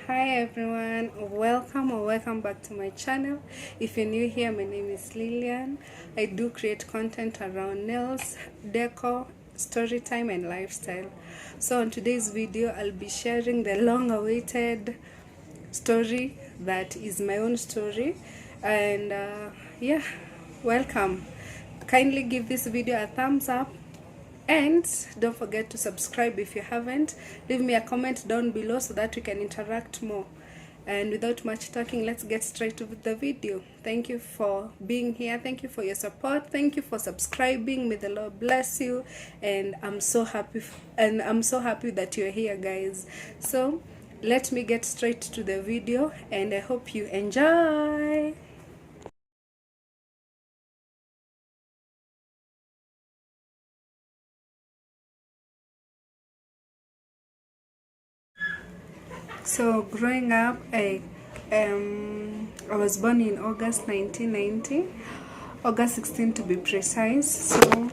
Hi everyone, welcome back to my channel. If you're new here, my name is Lillian. I do create content around nails, decor, story time and lifestyle. So on today's video, I'll be sharing the long awaited story that is my own story. And yeah, welcome. Kindly give this video a thumbs up and don't forget to subscribe if you haven't. Leave me a comment down below so that we can interact more. And without much talking, let's get straight to the video. Thank you for being here. Thank you for your support. Thank you for subscribing. May the Lord bless you. And I'm so happy that you're here, guys. So let me get straight to the video and I hope you enjoy. So growing up, I was born in August 1990, August 16 to be precise. So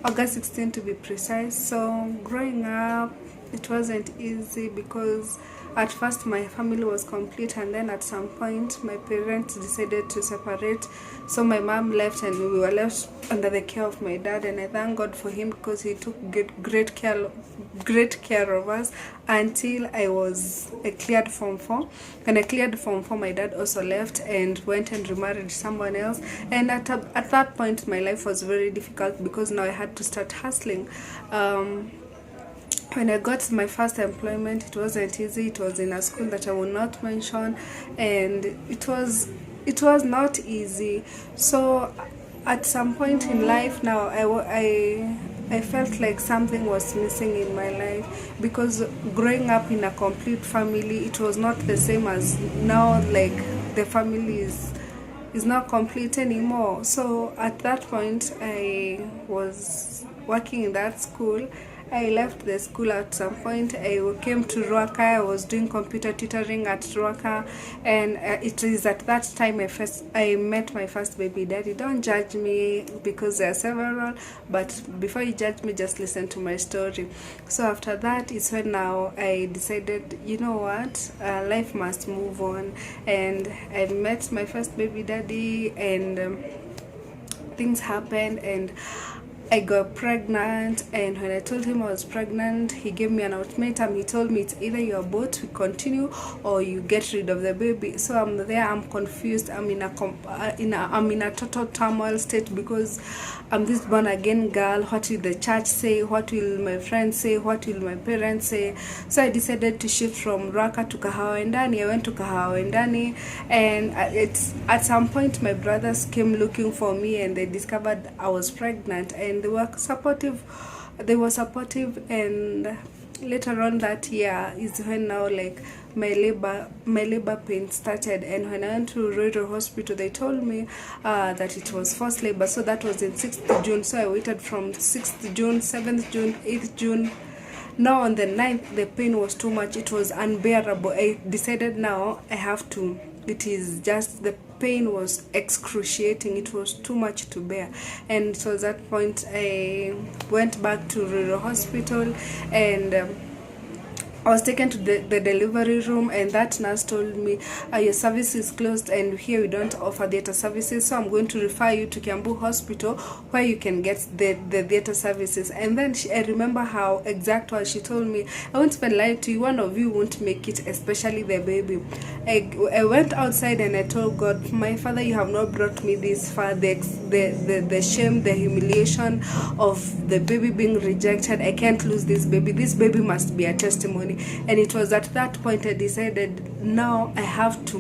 August 16 to be precise. So growing up, it wasn't easy because at first my family was complete, and then at some point my parents decided to separate. So my mom left and we were left under the care of my dad, and I thank God for him because he took great care of us until I cleared Form 4. When I cleared Form 4, my dad also left and went and remarried someone else. And at that point my life was very difficult because now I had to start hustling. When I got my first employment, it wasn't easy. It was in a school that I will not mention, and it was not easy. So at some point in life now, I felt like something was missing in my life, because growing up in a complete family, it was not the same as now. Like, the family is not complete anymore. So at that point, I was working in that school. I left the school at some point. I came to Ruaka. I was doing computer tutoring at Ruaka, and it is at that time I met my first baby daddy. Don't judge me because there are several, but before you judge me, just listen to my story. So after that is when now I decided, you know what, life must move on, and I met my first baby daddy, and things happened, and I got pregnant. And when I told him I was pregnant, he gave me an ultimatum. He told me it's either you're both, we continue, or you get rid of the baby. So I'm there, I'm confused, I'm in a total turmoil state, because I'm this born again girl. What will the church say? What will my friends say? What will my parents say? So I decided to shift from Raka to Kahawa Ndani. I went to Kahawa Ndani, and at some point my brothers came looking for me, and they discovered I was pregnant, and they were supportive. And later on that year is when now, like, my labor pain started. And when I went to Royal Hospital, they told me that it was forced labor. So that was in 6th June. So I waited from 6th June, 7th June, 8th June. Now on the 9th, the pain was too much. It was unbearable. I decided now I have to. It is just the pain was excruciating. It was too much to bear. And so at that point, I went back to Rural Hospital, and I was taken to the delivery room, and that nurse told me, your service is closed and here we don't offer theatre services, so I'm going to refer you to Kiambu Hospital where you can get the theatre services. And then I remember how exact was she told me, I won't spend lie to you, one of you won't make it, especially the baby. I went outside and I told God, my Father, you have not brought me this far. The shame, the humiliation of the baby being rejected, I can't lose this baby. This baby must be a testimony. And it was at that point I decided, now I have to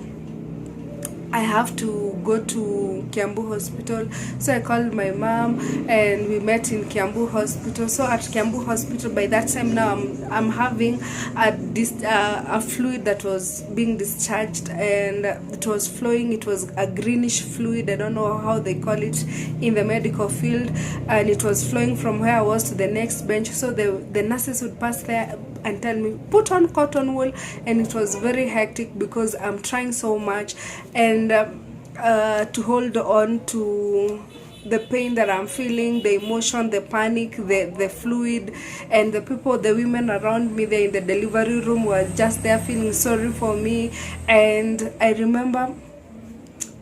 go to Kiambu Hospital. So I called my mom and we met in Kiambu Hospital. So at Kiambu Hospital, by that time now I'm having a fluid that was being discharged, and it was flowing. It was a greenish fluid. I don't know how they call it in the medical field, and it was flowing from where I was to the next bench. So the nurses would pass there and tell me, put on cotton wool, and it was very hectic because I'm trying so much and to hold on to the pain that I'm feeling, the emotion, the panic, the fluid, and the women around me there in the delivery room were just there feeling sorry for me. And I remember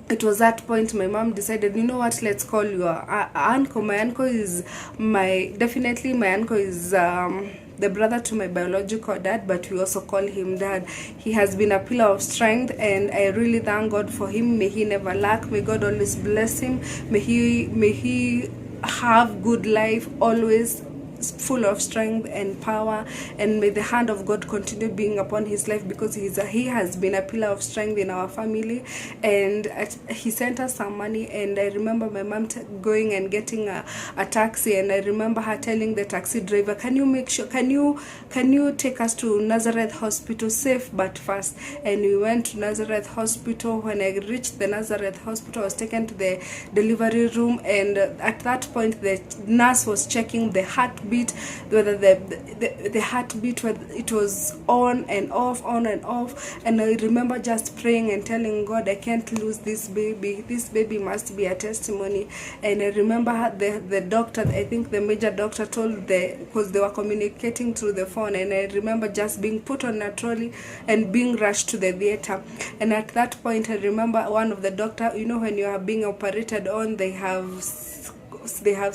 it was that point my mom decided, you know what, let's call your uncle. My uncle is definitely my uncle is the brother to my biological dad, but we also call him dad. He has been a pillar of strength, and I really thank God for him. May he never lack. May God always bless him. May he have good life always, full of strength and power, and may the hand of God continue being upon his life, because he has been a pillar of strength in our family. And he sent us some money, and I remember my mom going and getting a taxi, and I remember her telling the taxi driver, can you take us to Nazareth Hospital, safe but fast. And we went to Nazareth Hospital. When I reached the Nazareth Hospital, I was taken to the delivery room, and at that point the nurse was checking the heartbeat, whether the heartbeat, whether it was on and off, on and off. And I remember just praying and telling God, I can't lose this baby must be a testimony. And I remember the doctor, I think the major doctor, told because they were communicating through the phone, and I remember just being put on a trolley and being rushed to the theater. And at that point I remember one of the doctor, when you are being operated on, they have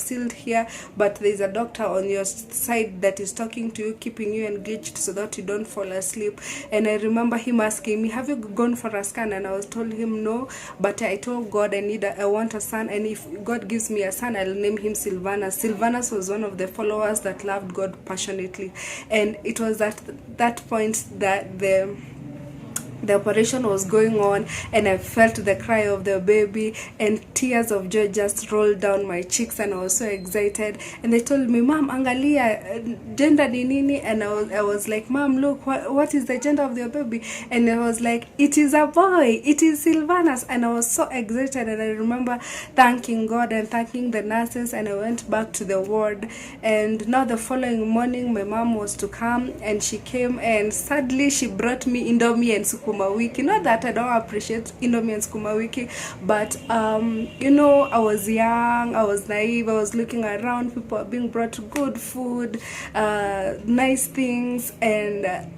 sealed here, but there's a doctor on your side that is talking to you, keeping you engaged so that you don't fall asleep. And I remember him asking me, have you gone for a scan? And I was told him no, but I told God I want a son, and if God gives me a son, I'll name him Silvanus. Silvanus was one of the followers that loved God passionately. And it was at that point that the operation was going on, and I felt the cry of the baby, and tears of joy just rolled down my cheeks, and I was so excited. And they told me, Mom, angalia, gender ni nini? And I was like, Mom, look, what is the gender of your baby? And I was like, it is a boy, it is Silvanus. And I was so excited, and I remember thanking God and thanking the nurses, and I went back to the ward. And now the following morning my mom was to come, and she came, and sadly she brought me Indomie and sukuma wiki. Not that I don't appreciate Indomie and sukuma wiki, but I was young, I was naive, I was looking around, people are being brought good food, nice things, and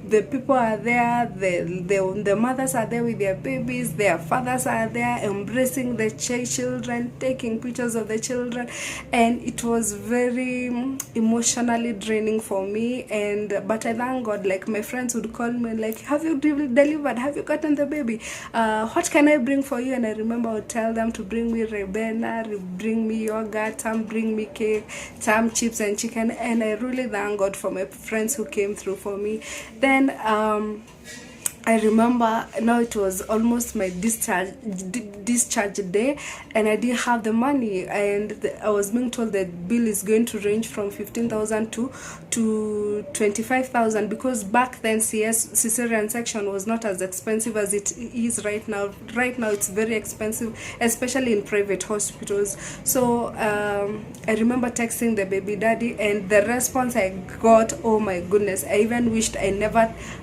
the people are there, the mothers are there with their babies, their fathers are there embracing the children, taking pictures of the children. And it was very emotionally draining for me. But I thank God, like my friends would call me like, have you delivered, have you gotten the baby, what can I bring for you? And I remember I would tell them to bring me Rebena, bring me yogurt, bring me cake, some chips and chicken. And I really thank God for my friends who came through for me. Then I remember now it was almost my discharge day, and I didn't have the money, and I was being told that bill is going to range from 15,000 to 25,000, because back then cesarean section was not as expensive as it is right now. Right now it's very expensive, especially in private hospitals. So I remember texting the baby daddy, and the response I got, oh my goodness, I even wished I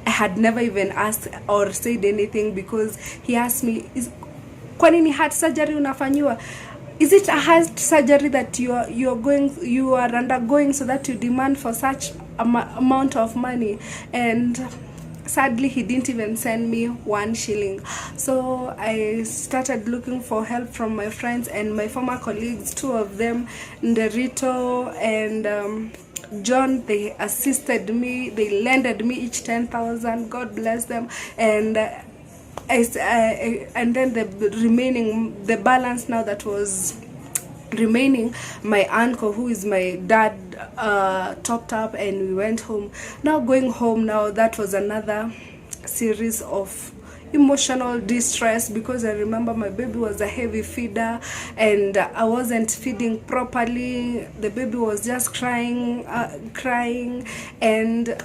had never even asked or said anything, because he asked me, kwa nini heart surgery unafanyiwa? Is it a heart surgery that you are undergoing so that you demand for such amount of money? And sadly he didn't even send me 1 shilling. So I started looking for help from my friends and my former colleagues, 2 of them, Nderito and John. They assisted me, they lended me each 10,000, God bless them. And and then the balance now that was remaining, my uncle, who is my dad, topped up, and we went home. Now going home now, that was another series of emotional distress, because I remember my baby was a heavy feeder, and I wasn't feeding properly. The baby was just crying, and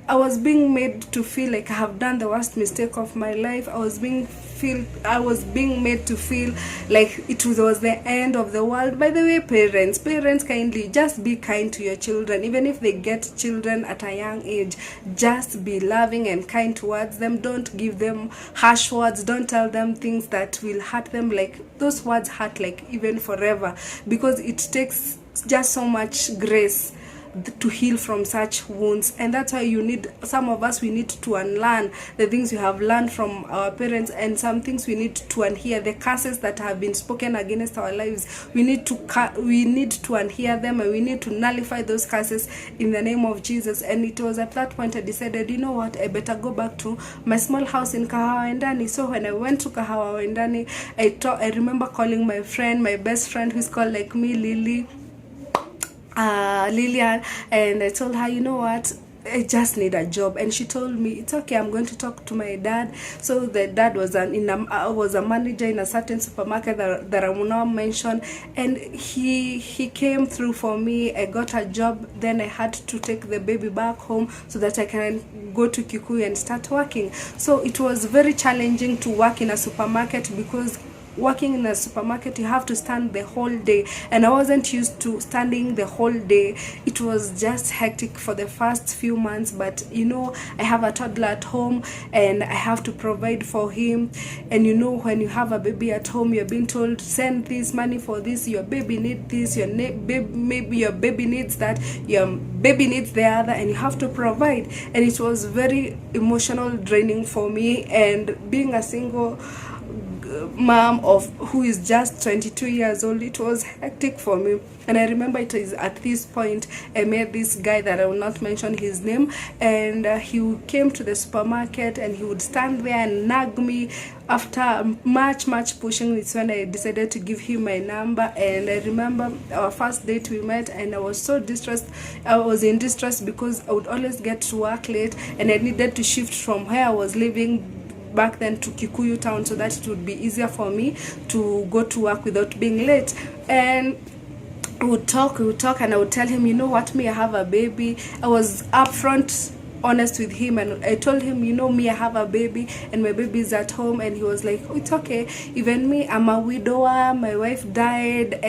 I was being made to feel like I have done the worst mistake of my life. I was being made to feel like it was the end of the world. By the way, parents, kindly just be kind to your children. Even if they get children at a young age, just be loving and kind towards them. Don't give them harsh words. Don't tell them things that will hurt them. Like, those words hurt like even forever, because it takes just so much grace to heal from such wounds. And that's why some of us, we need to unlearn the things we have learned from our parents, and some things we need to unhear. The curses that have been spoken against our lives, we need to unhear them, and we need to nullify those curses in the name of Jesus. And it was at that point I decided, you know what, I better go back to my small house in Kahawa Wendani. So when I went to Kahawa Wendani, I remember calling my best friend, who's called like me, Lillian, and I told her, you know what, I just need a job. And she told me, it's okay, I'm going to talk to my dad. So the dad was a manager in a certain supermarket that I will not mention, and he came through for me. I got a job. Then I had to take the baby back home so that I can go to Kikuyu and start working. So it was very challenging to work in a supermarket, because working in a supermarket, you have to stand the whole day, and I wasn't used to standing the whole day. It was just hectic for the first few months, but you know, I have a toddler at home and I have to provide for him. And you know, when you have a baby at home, you're being told, send this money for this, your baby needs this, maybe your baby needs that, your baby needs the other, and you have to provide. And it was very emotional draining for me. And being a single mom who is just 22 years old, it was hectic for me. And I remember it is at this point I met this guy that I will not mention his name, and he came to the supermarket and he would stand there and nag me. After much pushing, it's when I decided to give him my number. And I remember our first date we met, and I was so distressed. I was in distress because I would always get to work late, and I needed to shift from where I was living back then to Kikuyu town, so that it would be easier for me to go to work without being late. And we would talk, and I would tell him, you know what, me, I have a baby. I was upfront honest with him, and I told him, you know, me, I have a baby and my baby is at home. And he was like, oh, it's okay, even me, I'm a widower, my wife died,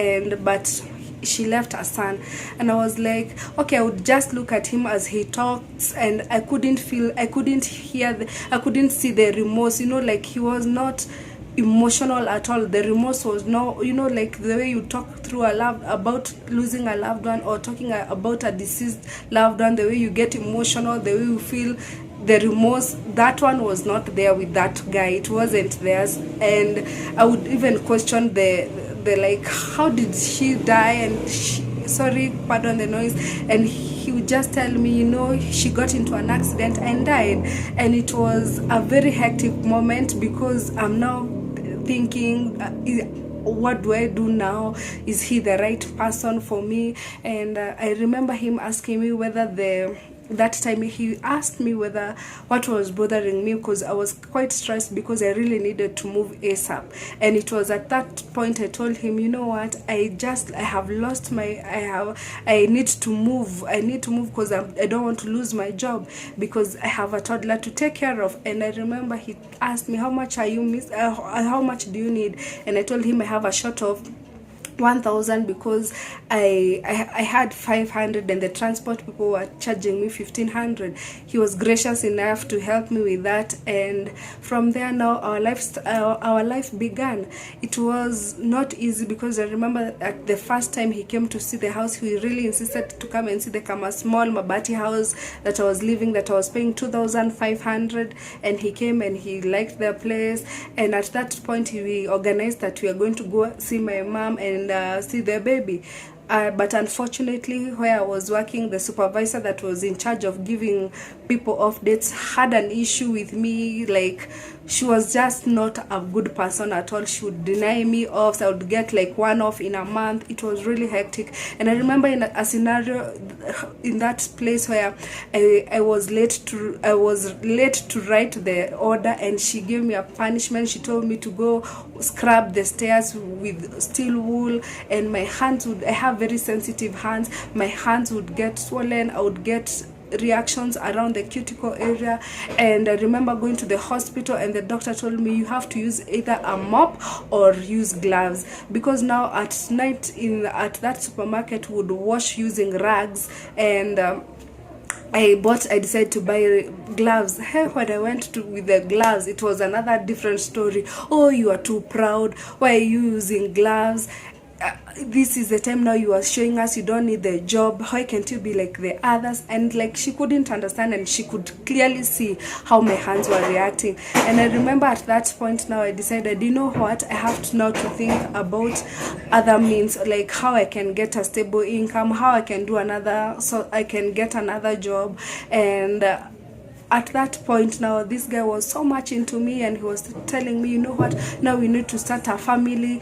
but she left her son. And I was like, okay, I would just look at him as he talks, and I couldn't see the remorse, you know, like he was not emotional at all. The remorse was no, you know, like the way you talk through about losing a loved one, or talking about a deceased loved one, the way you get emotional, the way you feel the remorse, that one was not there with that guy. It wasn't theirs. And I would even question the like, how did she die? And sorry, pardon the noise. And he would just tell me, you know, she got into an accident and died. And it was a very hectic moment, because I'm now thinking, what do I do now? Is he the right person for me? And I remember him asking me that time he asked me what was bothering me, because I was quite stressed, because I really needed to move ASAP. And it was at that point I told him, you know what, I have lost I need to move because I don't want to lose my job, because I have a toddler to take care of. And I remember he asked me, how much do you need? And I told him I have a short of 1,000, because I had 500 and the transport people were charging me 1,500. He was gracious enough to help me with that, and from there now our life began. It was not easy, because I remember at the first time he came to see the house, he really insisted to come and see the small Mabati house that I was living, that I was paying 2,500, and he came and he liked the place. And at that point we organized that we are going to go see my mom and see the baby. But unfortunately, where I was working, the supervisor that was in charge of giving people off dates had an issue with me. Like, she was just not a good person at all. She would deny me offs. I would get like one off in a month. It was really hectic. And I remember in a scenario in that place where I was late to write the order, and she gave me a punishment. She told me to go scrub the stairs with steel wool, and my hands I have very sensitive hands. My hands would get swollen. I would get reactions around the cuticle area. And I remember going to the hospital, and the doctor told me you have to use either a mop or use gloves, because now at night at that supermarket would wash using rags. And I decided to buy gloves. Hey, when I went to with the gloves, it was another different story. Oh, you are too proud. Why are you using gloves? This is the time now you are showing us you don't need the job. Why can't you be like the others? And like, she couldn't understand, and she could clearly see how my hands were reacting. And I remember at that point now I decided, you know what, I have to now to think about other means, like how I can get a stable income, how I can do another, so I can get another job. And at that point now, this guy was so much into me, and he was telling me, you know what, now we need to start a family,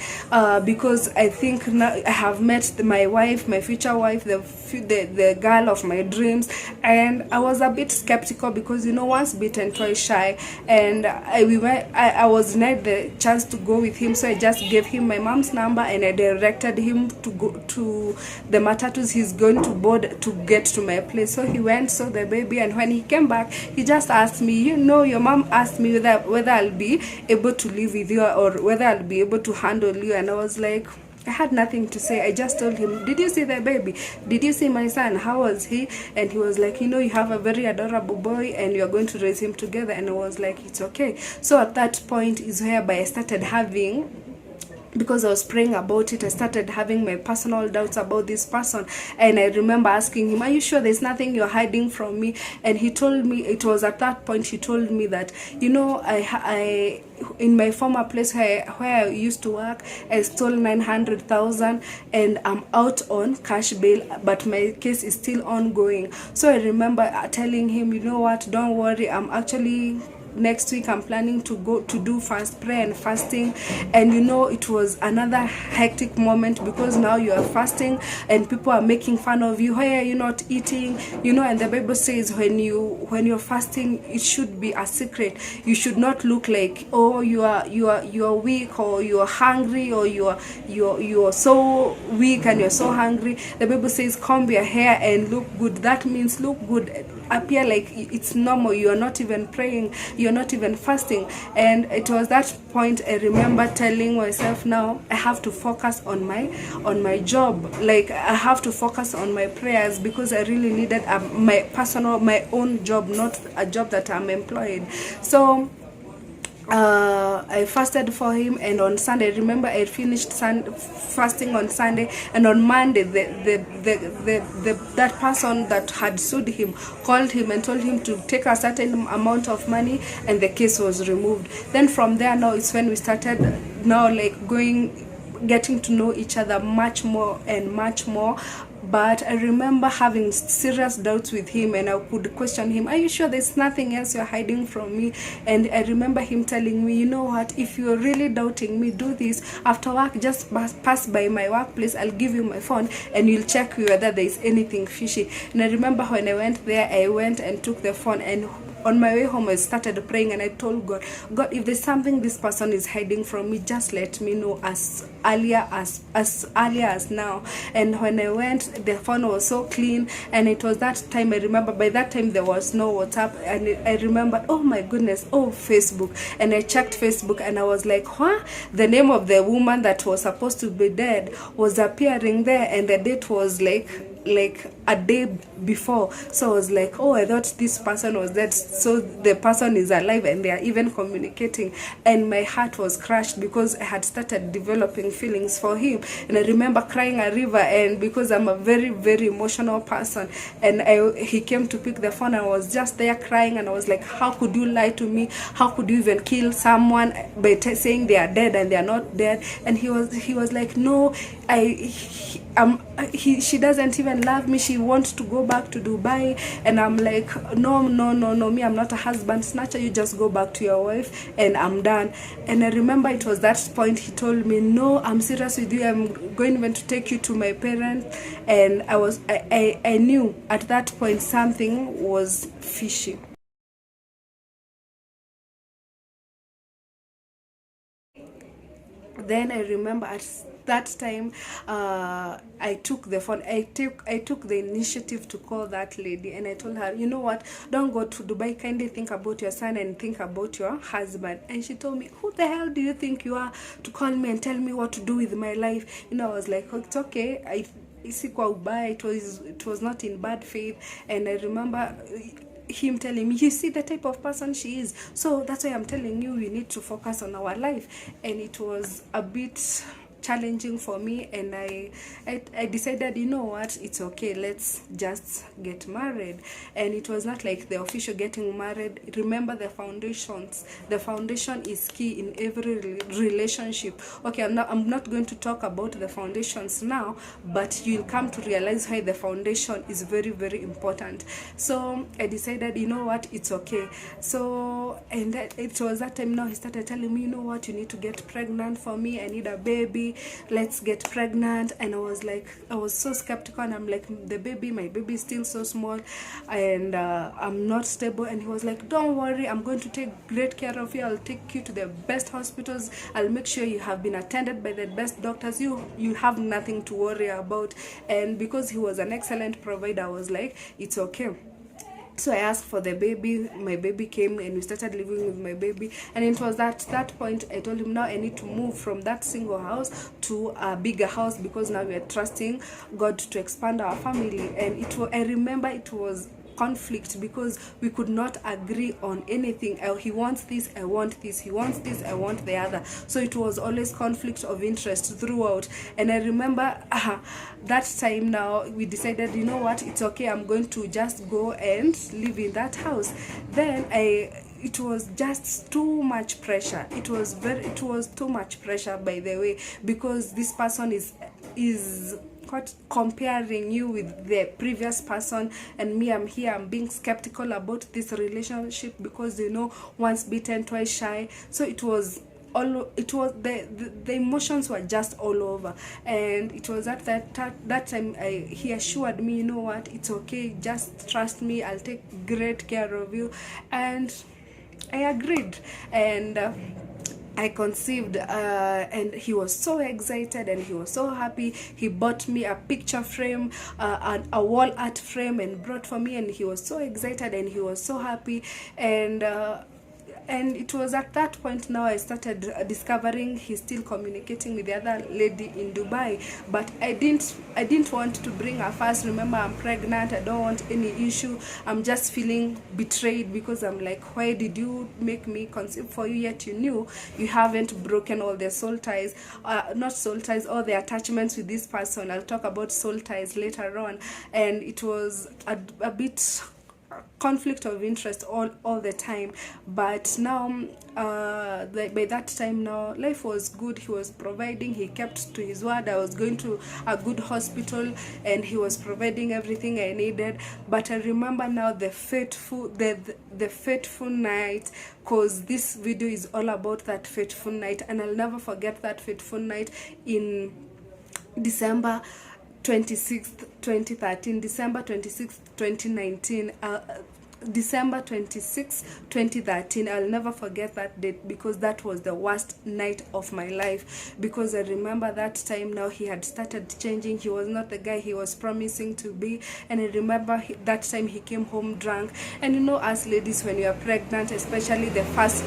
because I think now I have met my wife, my future wife, the girl of my dreams. And I was a bit skeptical, because, you know, once bitten twice shy. And I was denied the chance to go with him, so I just gave him my mom's number, and I directed him to go to the matatus he's going to board to get to my place. So he went, saw the baby, and when he came back, he just asked me, you know, your mom asked me whether I'll be able to live with you, or whether I'll be able to handle you. And I was like, I had nothing to say. I just told him, did you see the baby? Did you see my son? How was he? And he was like, you know, you have a very adorable boy, and you're going to raise him together. And I was like, it's okay. So at that point is whereby I started having, because I was praying about it, I started having my personal doubts about this person. And I remember asking him, are you sure there's nothing you're hiding from me? And he told me, it was at that point he told me that, you know, I in my former place where I used to work, I stole 900,000, and I'm out on cash bail, but my case is still ongoing. So I remember telling him, you know what, don't worry, I'm actually, next week I'm planning to go to do fast prayer and fasting. And you know, it was another hectic moment, because now you are fasting and people are making fun of you. Why are you not eating? You know, and the Bible says when you're fasting, it should be a secret. You should not look like, oh, you are weak, or you are hungry, or you are so weak and you're so hungry. The Bible says comb your hair and look good. That means look good, appear like it's normal. You are not even praying, you're not even fasting. And it was that point I remember telling myself, now I have to focus on my job. Like, I have to focus on my prayers, because I really needed my own job, not a job that I'm employed. So I fasted for him, and on Sunday, remember, I finished fasting on Sunday, and on Monday that person that had sued him called him and told him to take a certain amount of money, and the case was removed. Then from there, now it's when we started now, like, getting to know each other much more and much more. But I remember having serious doubts with him, and I could question him, are you sure there's nothing else you're hiding from me? And I remember him telling me, you know what, if you're really doubting me, do this. After work, just pass by my workplace, I'll give you my phone, and you'll check whether there's anything fishy. And I remember when I went there, I went and took the phone, and on my way home, I started praying, and I told God, if there's something this person is hiding from me, just let me know as earlier as now. And when I went, the phone was so clean, and it was that time, I remember, by that time there was no WhatsApp, and I remembered, oh my goodness, oh, Facebook. And I checked Facebook, and I was like, what? The name of the woman that was supposed to be dead was appearing there, and the date was like a day before. So I was like, oh, I thought this person was dead, so the person is alive, and they are even communicating. And my heart was crushed, because I had started developing feelings for him. And I remember crying a river, and because I'm a very, very emotional person, and he came to pick the phone, and I was just there crying, and I was like, how could you lie to me? How could you even kill someone by saying they are dead and they are not dead? And he was like, no, she doesn't even love me, she wants to go back to Dubai. And I'm like, no, me, I'm not a husband snatcher, you just go back to your wife and I'm done. And I remember it was that point he told me, no, I'm serious with you, I'm going even to take you to my parents. And I knew at that point something was fishy. Then I remember that time, I took the phone. I took the initiative to call that lady, and I told her, you know what, don't go to Dubai, kindly think about your son and think about your husband. And she told me, who the hell do you think you are to call me and tell me what to do with my life? I was like, oh, it's okay. It was not in bad faith. And I remember him telling me, you see the type of person she is, so that's why I'm telling you, we need to focus on our life. And it was a bit challenging for me, and I decided, you know what, it's okay, let's just get married. And it was not like the official getting married. Remember, the foundation is key in every relationship. Okay, I'm not going to talk about the foundations now, but you'll come to realize why the foundation is very, very important. So I decided, you know what, it's okay. So, and it was that time now he started telling me, you know what, you need to get pregnant for me, I need a baby, let's get pregnant. And I was so skeptical, and I'm like, my baby is still so small, and I'm not stable. And he was like, don't worry, I'm going to take great care of you, I'll take you to the best hospitals, I'll make sure you have been attended by the best doctors, you have nothing to worry about. And because he was an excellent provider, I was like, it's okay. So I asked for the baby, my baby came, and we started living with my baby. And it was at that point I told him, now I need to move from that single house to a bigger house, because now we are trusting God to expand our family. And I remember it was conflict, because we could not agree on anything. He wants this, I want this, he wants this, I want the other. So it was always conflict of interest throughout. And I remember that time now we decided, you know what, it's okay, I'm going to just go and live in that house. Then it was just too much pressure. It was too much pressure, by the way, because this person is comparing you with the previous person, and me, I'm here, I'm being skeptical about this relationship, because once bitten, twice shy. So the emotions were just all over. And it was at that time he assured me, you know what, it's okay, just trust me, I'll take great care of you. And I agreed, and I conceived, and he was so excited and he was so happy. He bought me a picture frame, a wall art frame, and brought for me, and he was so excited and he was so happy. And it was at that point now I started discovering he's still communicating with the other lady in Dubai. But I didn't want to bring her first. Remember, I'm pregnant, I don't want any issue. I'm just feeling betrayed, because I'm like, why did you make me conceive for you, yet you knew you haven't broken all the soul ties, not soul ties, all the attachments with this person. I'll talk about soul ties later on. And it was a bit conflict of interest all the time. But now by that time now, life was good. He was providing, he kept to his word. I was going to a good hospital, and he was providing everything I needed. But I remember now the fateful night, because this video is all about that fateful night. And I'll never forget that fateful night in December 26th, 2013, December 26th, 2019, December 26th, 2013. I'll never forget that date, because that was the worst night of my life. Because I remember that time now he had started changing. He was not the guy he was promising to be. And I remember that time he came home drunk. And us ladies, when you are pregnant, especially the first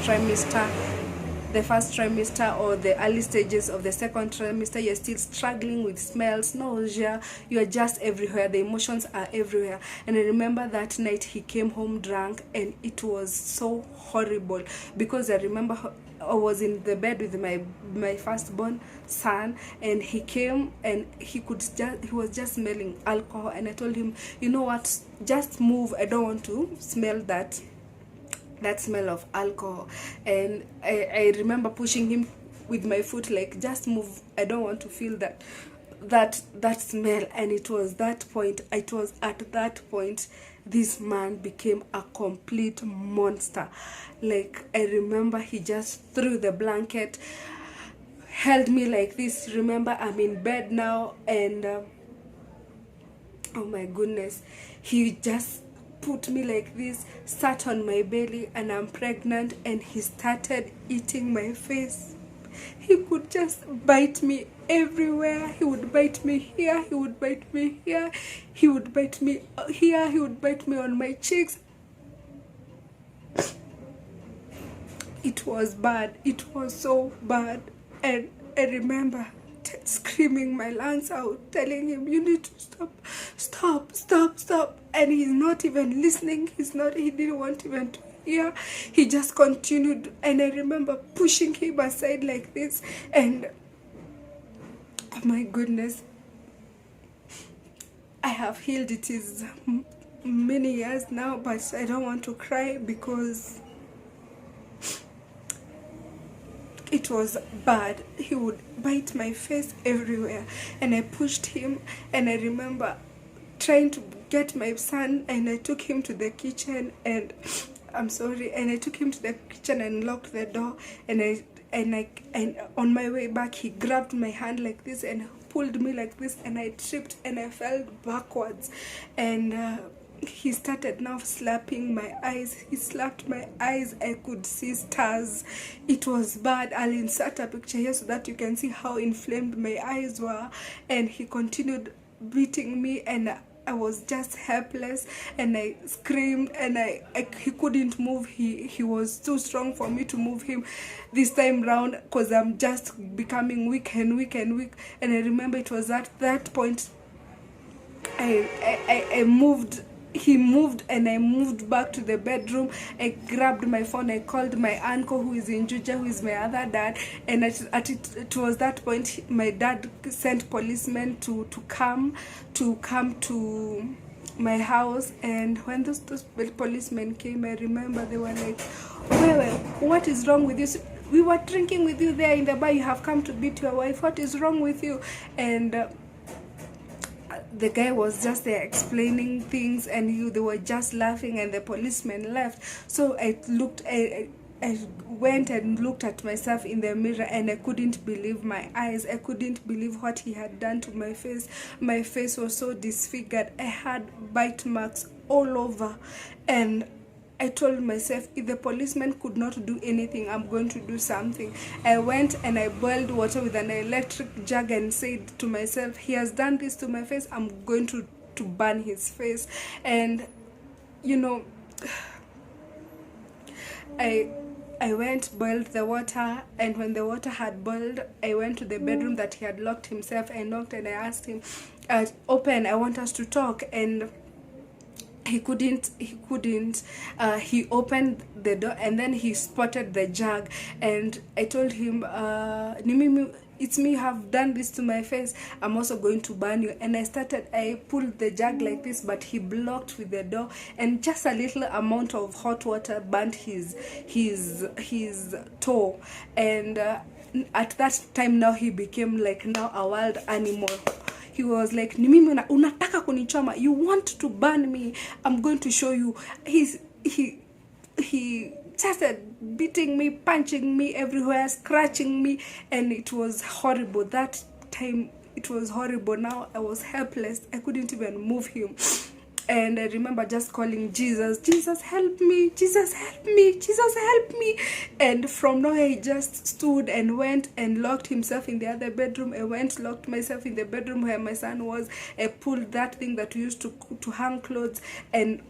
trimester or the early stages of the second trimester, you're still struggling with smells, nausea, you're just everywhere, the emotions are everywhere. And I remember that night he came home drunk, and it was so horrible, because I remember I was in the bed with my firstborn son, and he came, and he was just smelling alcohol. And I told him, you know what, just move, I don't want to smell that smell of alcohol. And I remember pushing him with my foot, like, just move, I don't want to feel that smell. And it was at that point this man became a complete monster. Like, I remember he just threw the blanket, held me like this. Remember, I'm in bed now, and oh my goodness, he just put me like this, sat on my belly, and I'm pregnant, and he started eating my face. He could just bite me everywhere. He would bite me here, he would bite me here, he would bite me here, he would bite me on my cheeks. It was bad. It was so bad. And I remember screaming my lungs out, telling him, you need to stop, stop, stop, stop. And he's not even listening. He didn't want even to hear. He just continued. And I remember pushing him aside like this. And oh my goodness, I have healed. It is many years now, but I don't want to cry because it was bad. He would bite my face everywhere, and I pushed him. And I remember trying to get my son, and I took him to the kitchen, and I'm sorry, and I took him to the kitchen and locked the door. And on my way back, he grabbed my hand like this and pulled me like this, and I tripped and I fell backwards. And he started now slapping my eyes. He slapped my eyes. I could see stars. It was bad. I'll insert a picture here so that you can see how inflamed my eyes were. And he continued beating me, and I was just helpless, and I screamed, and he couldn't move. He was too strong for me to move him this time round, because I'm just becoming weak and weak and weak. And I remember it was at that point I moved. He moved, and I moved back to the bedroom. I grabbed my phone. I called my uncle who is in Juja, who is my other dad. And it was that point my dad sent policemen to come to my house. And when those policemen came, I remember they were like, well, what is wrong with you? We were drinking with you there in the bar. You have come to beat your wife. What is wrong with you? And the guy was just there explaining things, and they were just laughing, and the policeman left. So I went and looked at myself in the mirror, and I couldn't believe my eyes. I couldn't believe what he had done to my face. My face was so disfigured. I had bite marks all over, and I told myself, if the policeman could not do anything, I'm going to do something. I went and I boiled water with an electric jug and said to myself, he has done this to my face, I'm going to burn his face. And you know, I went, boiled the water, and when the water had boiled, I went to the bedroom that he had locked himself. I knocked and I asked him, open, I want us to talk. And he couldn't. He opened the door, and then he spotted the jug, and I told him, it's me, you have done this to my face, I'm also going to burn you. And I pulled the jug like this, but he blocked with the door, and just a little amount of hot water burnt his toe. And at that time now, he became like now a wild animal. He was like, ni mimi unataka kunichoma, you want to burn me, I'm going to show you. He started beating me, punching me everywhere, scratching me, and it was horrible. That time it was horrible. Now I was helpless. I couldn't even move him. And I remember just calling Jesus, Jesus help me, Jesus help me, Jesus help me. And from nowhere, he just stood and went and locked himself in the other bedroom. I went, locked myself in the bedroom where my son was. I pulled that thing that we used to hang clothes, and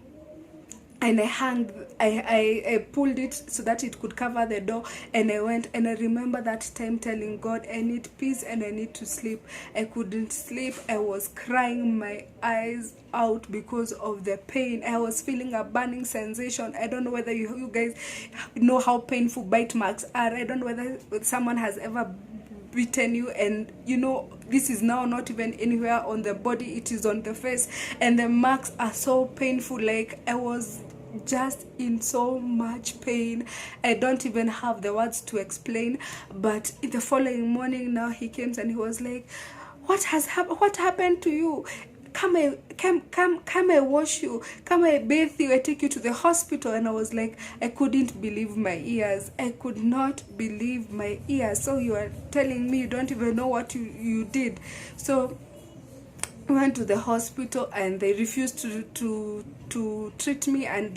I pulled it so that it could cover the door, and I went. And I remember that time telling God, I need peace and I need to sleep. I couldn't sleep. I was crying my eyes out because of the pain. I was feeling a burning sensation. I don't know whether you guys know how painful bite marks are. I don't know whether someone has ever beaten you, and you know, this is now not even anywhere on the body, it is on the face, and the marks are so painful. Like, I was just in so much pain. I don't even have the words to explain. But the following morning, now he came and he was like, what happened to you? Come I wash you, come I bathe you, I take you to the hospital. And I was like, I couldn't believe my ears. I could not believe my ears. So you are telling me you don't even know what you did? So went to the hospital and they refused to treat me, and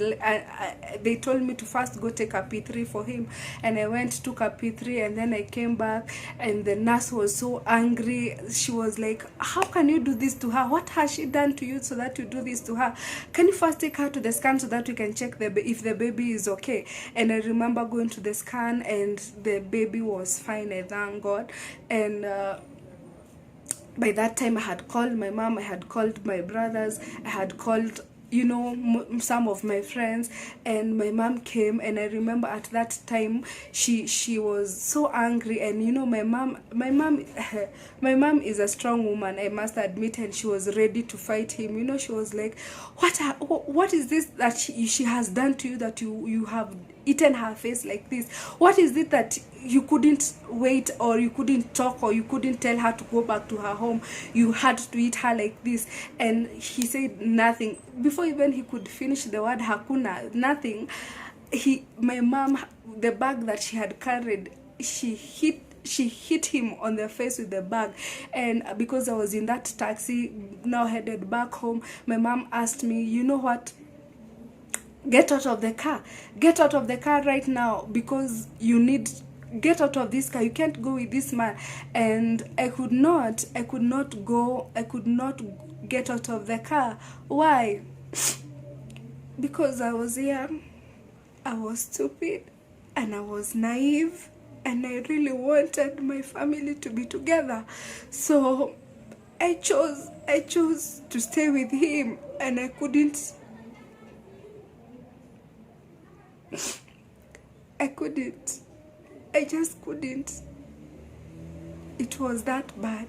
they told me to first go take a P3 for him, and I went, took a P3, and then I came back, and the nurse was so angry. She was like, how can you do this to her? What has she done to you so that you do this to her? Can you first take her to the scan so that we can check if the baby is okay? And I remember going to the scan, and the baby was fine, I thank God. And by that time I had called my mom, I had called my brothers, I had called, you know, some of my friends, and my mom came. And I remember at that time she was so angry, and you know, my mom my mom is a strong woman, I must admit, and she was ready to fight him. You know, she was like, what is this that she has done to you, that you have eaten her face like this? What is it that you couldn't wait, or you couldn't talk, or you couldn't tell her to go back to her home? You had to eat her like this. And he said nothing. Before even he could finish the word hakuna, nothing, my mom, the bag that she had carried, she hit him on the face with the bag. And because I was in that taxi now headed back home, my mom asked me, you know what, get out of the car, get out of the car right now, because you need, get out of this car, you can't go with this man. And I could not get out of the car. Why? Because I was young, I was stupid, and I was naive, and I really wanted my family to be together. So I chose to stay with him, and I couldn't. I just couldn't. It was that bad.